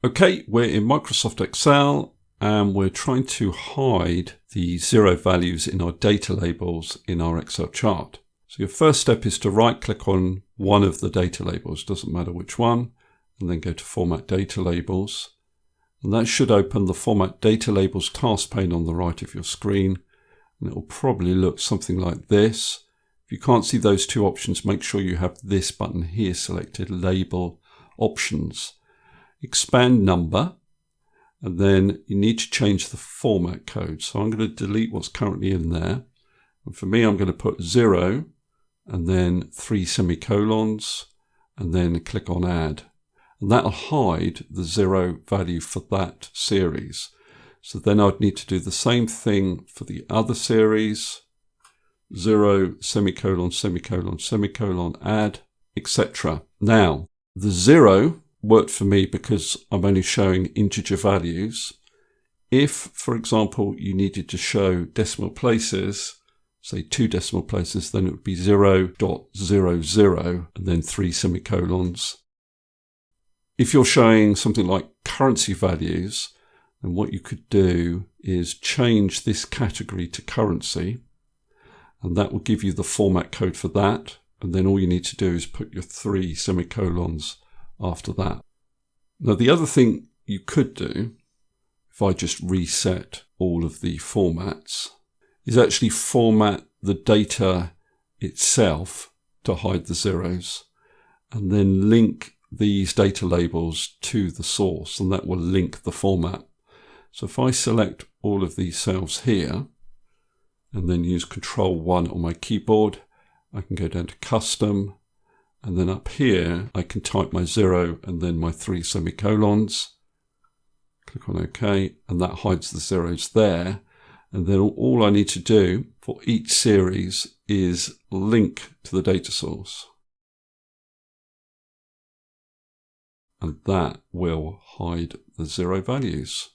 Okay, we're in Microsoft Excel and we're trying to hide the zero values in our data labels in our Excel chart. So your first step is to right click on one of the data labels, doesn't matter which one, and then go to Format Data Labels. And that should open the Format Data Labels task pane on the right of your screen. And it will probably look something like this. If you can't see those two options, make sure you have this button here selected, Label Options. Expand number, and then you need to change the format code. So I'm going to delete what's currently in there. And for me, I'm going to put 0 and then 3 semicolons and then click on Add. And that'll hide the 0 value for that series. So then I'd need to do the same thing for the other series. 0, semicolon, semicolon, semicolon, add, etc. Now, the 0 worked for me because I'm only showing integer values. If, for example, you needed to show decimal places, say 2 decimal places, then it would be 0.00 and then 3 semicolons. If you're showing something like currency values, then what you could do is change this category to currency, and that will give you the format code for that. And then all you need to do is put your 3 semicolons after that. Now, the other thing you could do, if I just reset all of the formats, is actually format the data itself to hide the zeros, and then link these data labels to the source, and that will link the format. So if I select all of these cells here, and then use Control-1 on my keyboard, I can go down to Custom, and then up here, I can type my 0 and then my 3 semicolons. Click on OK, and that hides the zeros there. And then all I need to do for each series is link to the data source. And that will hide the 0 values.